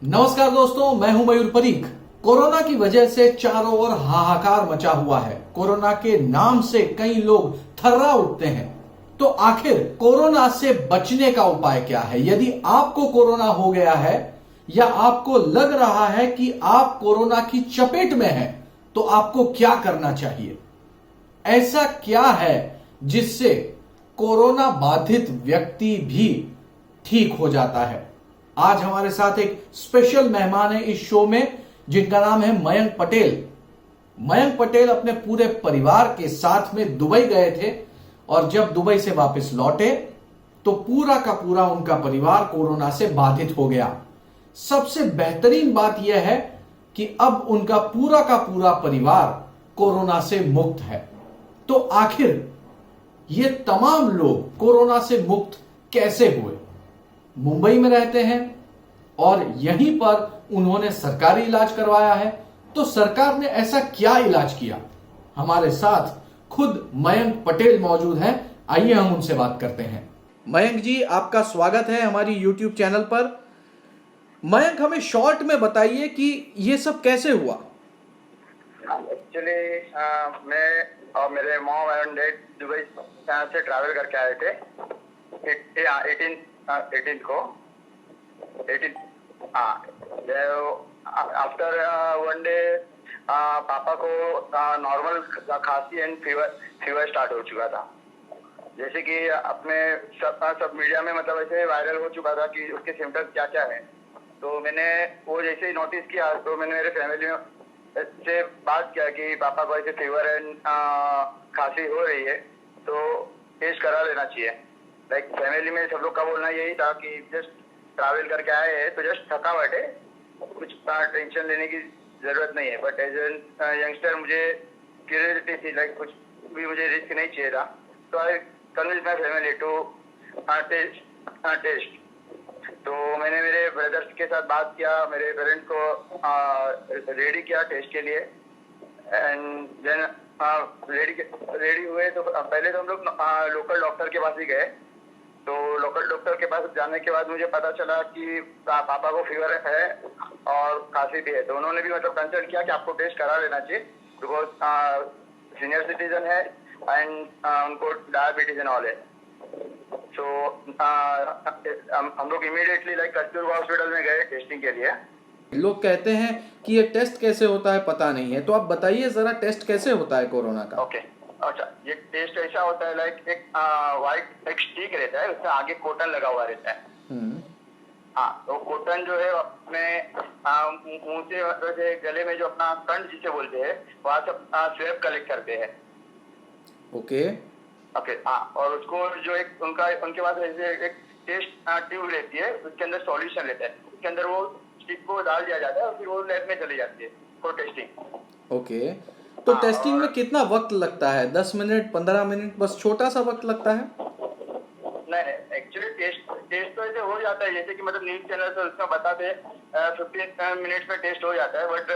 नमस्कार दोस्तों, मैं हूं मयूर परीख। कोरोना की वजह से चारों ओर हाहाकार मचा हुआ है। कोरोना के नाम से कई लोग थर्रा उठते हैं। तो आखिर कोरोना से बचने का उपाय क्या है? यदि आपको कोरोना हो गया है या आपको लग रहा है कि आप कोरोना की चपेट में हैं, तो आपको क्या करना चाहिए? ऐसा क्या है जिससे कोरोना बाधित व्यक्ति भी ठीक हो जाता है? आज हमारे साथ एक स्पेशल मेहमान है इस शो में, जिनका नाम है मयंक पटेल। मयंक पटेल अपने पूरे परिवार के साथ में दुबई गए थे और जब दुबई से वापस लौटे तो पूरा का पूरा उनका परिवार कोरोना से बाधित हो गया। सबसे बेहतरीन बात यह है कि अब उनका पूरा का पूरा परिवार कोरोना से मुक्त है। तो आखिर ये तमाम लोग कोरोना से मुक्त कैसे हुए? मुंबई में रहते हैं और यहीं पर उन्होंने सरकारी इलाज करवाया है। तो सरकार ने ऐसा क्या इलाज किया? हमारे साथ खुद मयंक पटेल मौजूद हैं। आइए हम उनसे बात करते हैं। मयंक जी, आपका स्वागत है हमारी यूट्यूब चैनल पर। मयंक, हमें शॉर्ट में बताइए कि ये सब कैसे हुआ। एक्चुअली मैं और मेरे मॉम एंड डैड दुबई से ट्रैवल करके आए थे 18 को 18 आफ्टर वन डे पापा को नॉर्मल खांसी एंड फीवर स्टार्ट हो चुका था। जैसे कि अपने सब मीडिया में मतलब ऐसे वायरल हो चुका था कि उसके सिम्टम्स क्या क्या है। तो मैंने वो जैसे ही नोटिस किया तो मैंने मेरे फैमिली में से बात किया कि पापा को ऐसे फीवर एंड खांसी हो रही है तो टेस्ट करा लेना चाहिए। लाइक फैमिली में सब लोग का बोलना यही था कि जस्ट ट्रैवल करके आए हैं तो जस्ट थकावट है, कुछ टेंशन लेने की जरूरत नहीं है। बट एज एन यंगस्टर मुझे क्यूरियोसिटी थी, लाइक कुछ भी मुझे रिस्क नहीं चाहिए था। तो I convince my family to test. तो मैंने मेरे ब्रदर्स के साथ बात किया, मेरे पेरेंट्स को रेडी किया टेस्ट के लिए। एंड देन रेडी हुए तो पहले तो हम लोग लोकल डॉक्टर के पास ही गए। तो लोकल डॉक्टर के पास जाने के बाद मुझे पता चला कि पापा को फीवर है और खांसी भी है। तो उन्होंने भी मतलब कंसल्ट किया कि आपको टेस्ट करा लेना चाहिए, बिकॉज सीनियर सिटीजन है एंड उनको डायबिटीज एंड ऑल है। तो हम लोग इमीडिएटली लाइक कस्तूरबा हॉस्पिटल में गए टेस्टिंग के लिए। लोग कहते हैं कि ये टेस्ट कैसे होता है पता नहीं है, तो आप बताइए जरा, टेस्ट कैसे होता है कोरोना का? ओके, अच्छा, ये टेस्ट ऐसा होता है लाइक एक वाइट एक स्टिक रहता है, उसमें आगे कॉटन लगा हुआ रहता है। हाँ, तो कॉटन जो है अपने मुंह से वैसे गले में जो अपना कंठ जिसे बोलते हैं वहां से स्वेब कलेक्ट करते हैं। ओके ओके, हाँ, और उसको जो एक उनके पास ऐसे एक टेस्ट ट्यूब रहती है, उसके अंदर सॉल्यूशन रहता है, उसके अंदर वो स्टिक को डाल दिया जाता है और फिर वो लैब में चली जाती है फॉर टेस्टिंग। ओके, तो टेस्टिंग में कितना वक्त लगता है? 10 मिनट, 15 मिनट, बस छोटा सा वक्त लगता है? नहीं, एक्चुअली टेस्ट तो ऐसे हो जाता है जैसे कि मतलब न्यूज चैनल से उसमें बताते 15 मिनट्स में टेस्ट हो जाता है। बट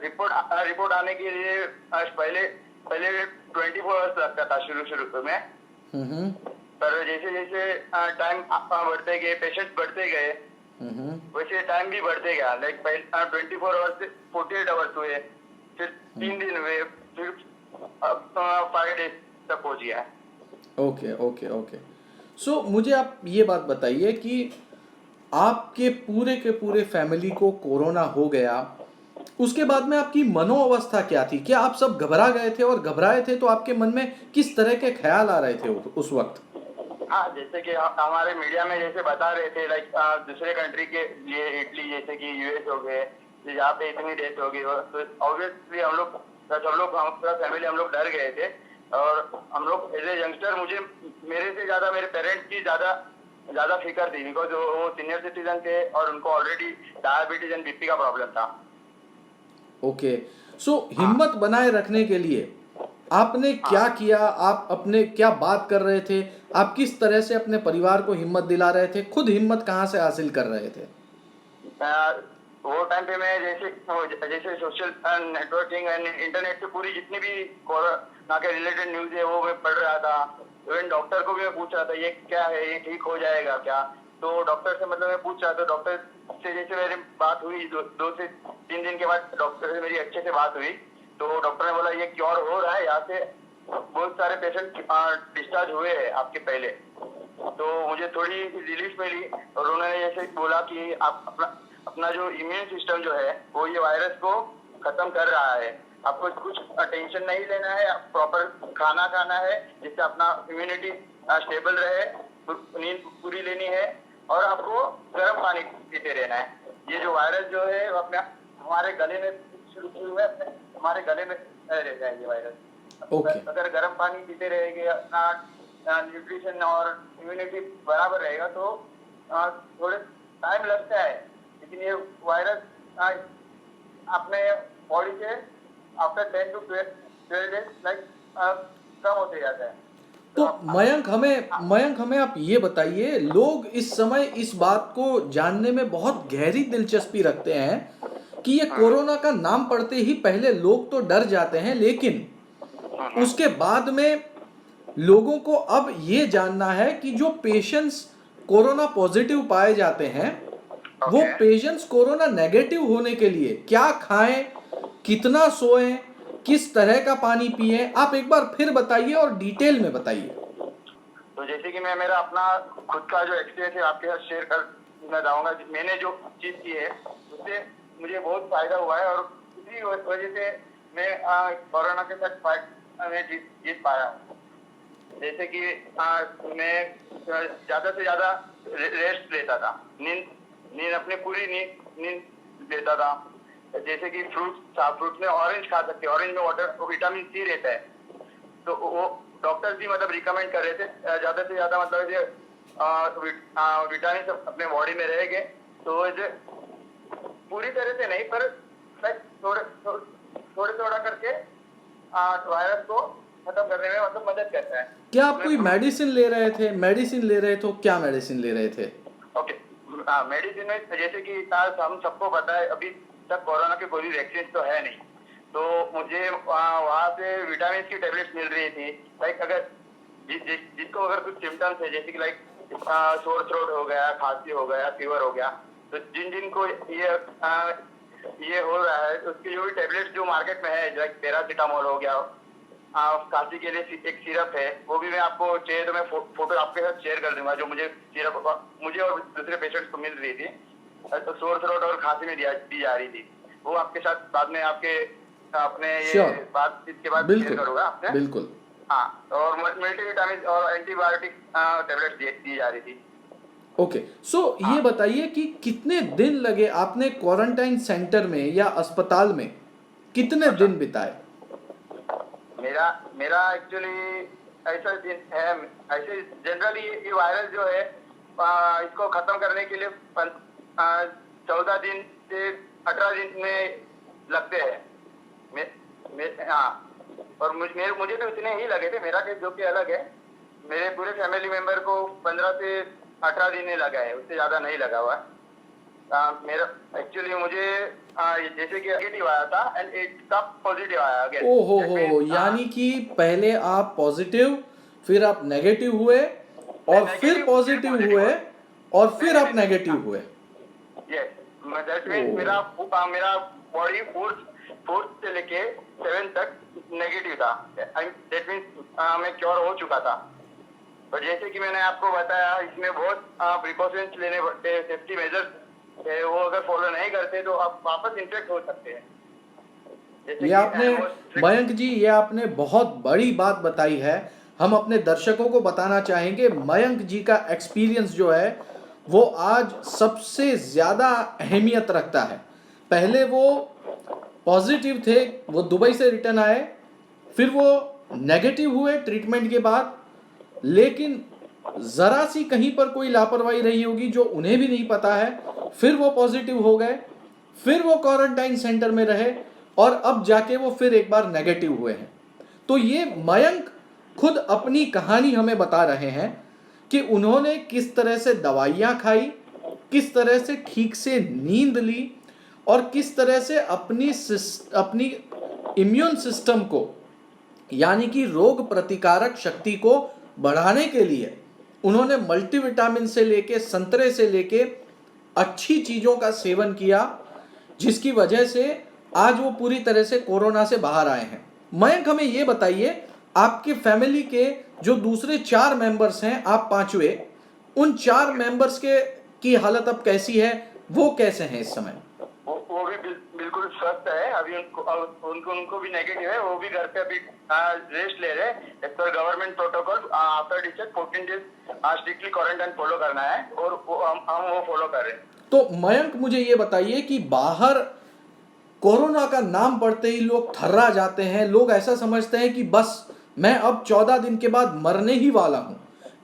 रिपोर्ट आने के लिए पहले 24 आवर्स लगता था शुरू में। पर जैसे जैसे टाइम बढ़ते गए, पेशेंट बढ़ते गए, वैसे टाइम भी बढ़ते गया। लाइक 24 आवर्स से 48 आवर्स हुए, फिर 3 दिन हुए, फिर 5 डेज तक पहुंच गया। Okay okay okay. सो मुझे आप ये बात बताइए कि आपके पूरे के पूरे फैमिली को कोरोना हो गया, उसके बाद में आपकी मनोअवस्था क्या थी? क्या आप सब घबरा गए थे? और घबराए थे तो आपके मन में किस तरह के ख्याल आ रहे थे उस वक्त? हाँ, जैसे कि हमारे मीडिया में जैसे बता रहे थे लाइक दूसरे कंट्री के लिए, इटली जैसे कि यूएस हो गए, यहाँ पे इतनी डेथ हो गई, तो ऑब्वियसली हम लोग पूरा फैमिली हम लोग डर गए थे। और हम लोग एज ए यंगस्टर, मुझे मेरे से ज्यादा मेरे पेरेंट्स की ज्यादा फिक्र थी, बिकॉज वो सीनियर सिटीजन थे और उनको ऑलरेडी डायबिटीज एंड बीपी का प्रॉब्लम था। ओके, सो हिम्मत बनाए रखने के लिए आपने क्या किया? आप अपने क्या बात कर रहे थे? आप किस तरह से अपने परिवार को हिम्मत दिला रहे थे? खुद हिम्मत कहाँ से हासिल कर रहे थे? वो टाइम पे मैं जैसे सोशल नेटवर्किंग एंड इंटरनेट पे पूरी जितनी भी कोरोना के रिलेटेड न्यूज है वो मैं पढ़ रहा था। इवन डॉक्टर को भी मैं पूछ रहा था ये क्या है, ये ठीक हो जाएगा क्या। तो डॉक्टर से मतलब मैं पूछा, तो डॉक्टर से जैसे मेरी बात हुई, 2 से 3 दिन के बाद डॉक्टर से मेरी अच्छे से बात हुई, तो डॉक्टर ने बोला ये क्योर हो रहा है, यहाँ से बहुत सारे पेशेंट डिस्चार्ज हुए हैं आपके पहले। तो मुझे थोड़ी रिलीफ मिली, और उन्होंने जैसे बोला कि आप अपना जो इम्यून सिस्टम जो है वो ये वायरस को खत्म कर रहा है, आपको कुछ टेंशन नहीं लेना है, आप प्रॉपर खाना खाना है जिससे अपना इम्यूनिटी स्टेबल रहे, नींद पूरी लेनी है, और आपको गर्म पानी पीते रहना है। ये जो वायरस जो है वो अपने हमारे गले में शुरू में हमारे गले में रहता है ये वायरस। Okay. अगर गर्म पानी पीते रहेंगे, अपना न्यूट्रिशन और इम्यूनिटी बराबर रहेगा तो थोड़े टाइम लगता है, लेकिन ये वायरस अपने बॉडी से आफ्टर 10 to 12 डेज कम होते जाता है। तो मयंक हमें आप ये बताइए, लोग इस समय इस बात को जानने में बहुत गहरी दिलचस्पी रखते हैं कि ये कोरोना का नाम पड़ते ही पहले लोग तो डर जाते हैं, लेकिन उसके बाद में लोगों को अब ये जानना है कि जो पेशेंट्स कोरोना पॉजिटिव पाए जाते हैं वो पेशेंट्स कोरोना नेगेटिव होने के लिए क्या खाएं, कितना सोएं, किस तरह का पानी पिएं, आप एक बार फिर बताइए और डिटेल में बताइए। तो जैसे कि मैं मेरा अपना खुद का जो एक्सपीरियंस है आपके साथ शेयर करना चाहूंगा। मैंने जो चीज की है उससे मुझे बहुत फायदा हुआ है, और उसी वजह से मैं कोरोना के साथ फाइट में जीत पाया हूँ। जैसे कि मैं ज्यादा से ज्यादा रेस्ट लेता था, नींद अपने पूरी नींद लेता था। जैसे कि फ्रूट में ऑरेंज खा सकते हैं, ऑरेंज में विटामिन सी रहता है, तो वो डॉक्टर्स भी मतलब रिकमेंड कर रहे थे ज्यादा से ज्यादा मतलब विटामिन अपने बॉडी में रहेंगे तो पूरी तरह से नहीं, पर थोड़ा करके वायरस को खत्म करने में मतलब मदद करता है। क्या आप कोई मेडिसिन ले रहे थे? तो क्या मेडिसिन ले रहे थे? ओके, मेडिसिन में जैसे कि हम सबको पता है अभी तक कोरोना की कोई वैक्सीन तो है नहीं, तो मुझे वहाँ से विटामिन की टेबलेट्स मिल रही थी। लाइक अगर जिसको अगर कुछ सिम्टम्स है, जैसे कि लाइक सोर थ्रोट हो गया, खांसी हो गया, फीवर हो गया, तो जिन को ये हो रहा है उसकी जो भी टेबलेट्स जो मार्केट में है, लाइक पैरासीटामोल हो गया, खांसी के लिए एक सिरप है, वो भी मैं आपको चाहिए तो मैं फोटो आपके साथ शेयर कर दूंगा, जो मुझे सिरप मुझे और दूसरे पेशेंट्स को मिल रही थी, तो सोर थ्रोट और खांसी में दी जा रही थी। वो आपके साथ बाद में आपके अपने ये बातचीत के बाद शेयर करूंगा आपसे। बिल्कुल। हाँ, और मल्टीविटामिन और एंटीबायोटिक टेबलेट दी जा रही थी। ओके, सो ये बताइए कि कितने दिन लगे आपने क्वारंटाइन सेंटर में या अस्पताल में, कितने दिन बिताए? मेरा एक्चुअली ऐसा दिन है, ऐसे जनरली ये वायरस जो है इसको खत्म करने के लिए 14 दिन से 18 दिन में लगते हैं। हाँ, और मुझे तो इतने ही लगे थे। मेरा केस जो कि अलग है, मेरे पूरे फैमिली मेंबर को 15 से 18 दिन ही लगा है, उससे ज्यादा नहीं लगा हुआ। मेरा एक्चुअली मुझे जैसे कि नेगेटिव आया था एंड एक तब पॉजिटिव आया अगेन। ओहो, यानी कि पहले आप पॉजिटिव, फिर आप नेगेटिव हुए, और फिर पॉजिटिव हुए, और फिर आप नेगेटिव हुए। यस, दैट मींस मेरा बॉडी फोर्थ से लेके 7 तक नेगेटिव था। दैट मींस मैं क्योर हो चुका था। और जैसे कि मैंने आपको बताया, इसमें बहुत प्रिकॉशंस लेने पड़ते हैं, सेफ्टी मेजर्स वो अगर फॉलो नहीं करते तो आप वापस इन्फेक्ट हो सकते हैं। ये आपने मयंक जी, ये आपने बहुत बड़ी बात बताई है। हम अपने दर्शकों को बताना चाहेंगे, मयंक जी का एक्सपीरियंस जो है वो आज सबसे ज्यादा अहमियत रखता है। पहले वो पॉजिटिव थे, वो दुबई से रिटर्न आए, फिर वो नेगेटिव हुए ट्रीटमेंट के बाद, लेकिन जरा सी कहीं पर कोई लापरवाही रही होगी जो उन्हें भी नहीं पता है, फिर वो पॉजिटिव हो गए, फिर वो क्वारंटाइन सेंटर में रहे, और अब जाके वो फिर एक बार नेगेटिव हुए हैं। तो ये मयंक खुद अपनी कहानी हमें बता रहे हैं कि उन्होंने किस तरह से दवाइयाँ खाई, किस तरह से ठीक से नींद ली, और किस तरह से अपनी इम्यून सिस्टम को, यानी कि रोग प्रतिकारक शक्ति को बढ़ाने के लिए उन्होंने मल्टीविटामिन से लेके संतरे से लेके अच्छी चीजों का सेवन किया, जिसकी वजह से आज वो पूरी तरह से कोरोना से बाहर आए हैं। मयंक, हमें ये बताइए, आपके फैमिली के जो दूसरे 4 मेंबर्स हैं, आप 5वें, उन 4 मेंबर्स की हालत अब कैसी है, वो कैसे हैं इस समय? वो भी बिल्कुल स्वस्थ है। अभी उनको भी नेगेटिव है। वो भी घर पे अभी रेस्ट ले रहे हैं। As per government protocol after discharge 14 days strictly quarantine follow करना है, और हम वो फॉलो कर रहे हैं। तो मयंक, मुझे ये बताइए कि बाहर कोरोना का नाम पड़ते ही लोग थर्रा जाते हैं, लोग ऐसा समझते हैं कि बस मैं अब 14 दिन के बाद मरने ही वाला हूं।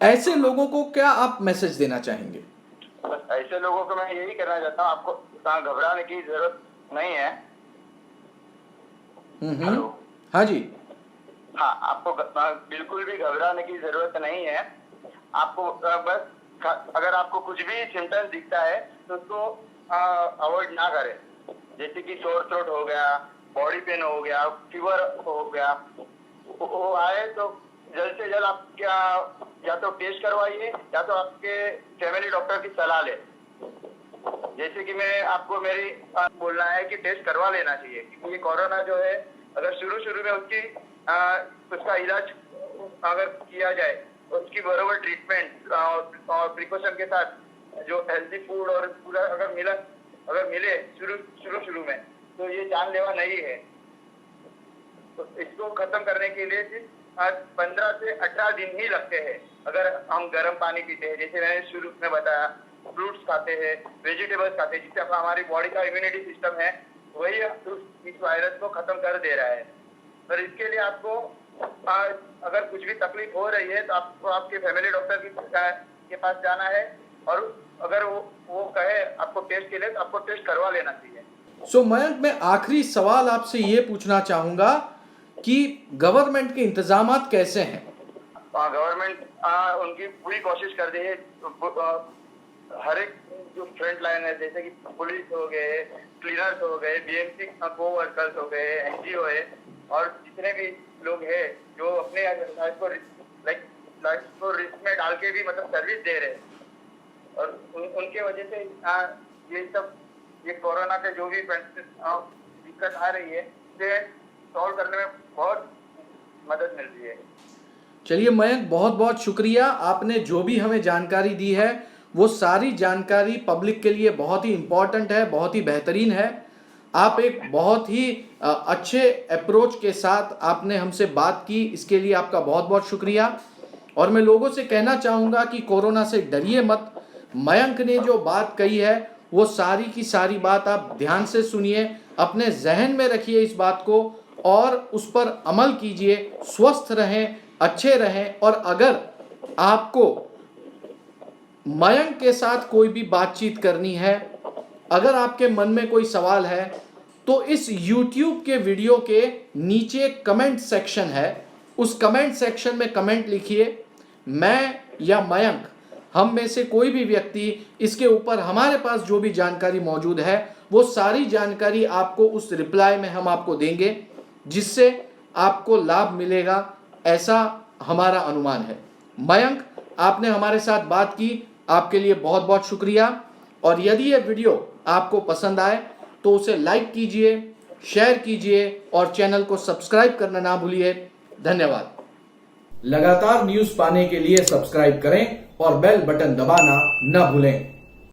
ऐसे लोगों को क्या आप मैसेज देना चाहेंगे? बस ऐसे लोगों को मैं यही कहना चाहता हूँ, आपको घबराने की जरूरत नहीं है। हेलो। हाँ जी। हाँ, आपको बिल्कुल भी घबराने की जरूरत नहीं है। आपको बस अगर आपको कुछ भी सिम्टम्स दिखता है तो उसको अवॉइड ना करें। जैसे कि सोर थ्रोट हो गया, बॉडी पेन हो गया, फीवर हो गया, वो आए तो जल्द से जल्द आप क्या या तो टेस्ट करवाइए या तो आपके फैमिली डॉक्टर की सलाह ले। जैसे कि मैं आपको मेरी बोलना है कि टेस्ट करवा लेना चाहिए, क्योंकि ये कोरोना जो है, अगर शुरू में उसका इलाज अगर किया जाए, उसकी बराबर ट्रीटमेंट और प्रिकॉशन के साथ जो हेल्दी फूड और पूरा अगर मिले शुरू में, तो ये जानलेवा नहीं है। तो इसको खत्म करने के लिए सिर्फ 15 से 18 दिन ही लगते हैं। अगर हम गर्म पानी पीते हैं, जैसे मैंने शुरू में बताया, फ्रूट्स खाते हैं, वेजिटेबल्स खाते हैं, जिससे हमारी बॉडी का इम्यूनिटी सिस्टम है वही इस वायरस को खत्म कर दे रहा है। पर इसके लिए आपको अगर कुछ भी तकलीफ हो रही है तो आपको आपके फैमिली डॉक्टर के पास जाना है, और अगर वो कहे आपको टेस्ट के लिए तो आपको टेस्ट करवा लेना चाहिए। सो मयंक, मैं आखिरी सवाल आपसे ये पूछना चाहूंगा कि गवर्नमेंट के इंतजामात कैसे हैं? गवर्नमेंट उनकी पूरी कोशिश कर रही है। हर एक जो फ्रंट लाइन है, जैसे कि पुलिस हो गए, क्लीनर्स हो गए, बीएमसी को वर्कर्स हो गए, एनजीओ है, और जितने भी लोग हैं जो अपने लाइफ को रिस्क में डाल के भी मतलब सर्विस दे रहे हैं, और उनके वजह से ये कोरोना के जो भी दिक्कत आ रही है, इसे सॉल्व करने में बहुत मदद मिल रही है। चलिए मयंक, बहुत बहुत शुक्रिया। आपने जो भी हमें जानकारी दी है, वो सारी जानकारी पब्लिक के लिए बहुत ही इम्पोर्टेंट है, बहुत ही बेहतरीन है। आप एक बहुत ही अच्छे अप्रोच के साथ आपने हमसे बात की, इसके लिए आपका बहुत बहुत शुक्रिया। और मैं लोगों से कहना चाहूँगा कि कोरोना से डरिए मत। मयंक ने जो बात कही है, वो सारी की सारी बात आप ध्यान से सुनिए, अपने जहन में रखिए इस बात को, और उस पर अमल कीजिए। स्वस्थ रहें, अच्छे रहें। और अगर आपको मयंक के साथ कोई भी बातचीत करनी है, अगर आपके मन में कोई सवाल है, तो इस YouTube के वीडियो के नीचे कमेंट सेक्शन है, उस कमेंट सेक्शन में कमेंट लिखिए। मैं या मयंक, हम में से कोई भी व्यक्ति इसके ऊपर, हमारे पास जो भी जानकारी मौजूद है, वो सारी जानकारी आपको उस रिप्लाई में हम आपको देंगे, जिससे आपको लाभ मिलेगा, ऐसा हमारा अनुमान है। मयंक, आपने हमारे साथ बात की, आपके लिए बहुत बहुत शुक्रिया। और यदि ये वीडियो आपको पसंद आए तो उसे लाइक कीजिए, शेयर कीजिए और चैनल को सब्सक्राइब करना ना भूलिए। धन्यवाद। लगातार न्यूज पाने के लिए सब्सक्राइब करें और बेल बटन दबाना न भूलें।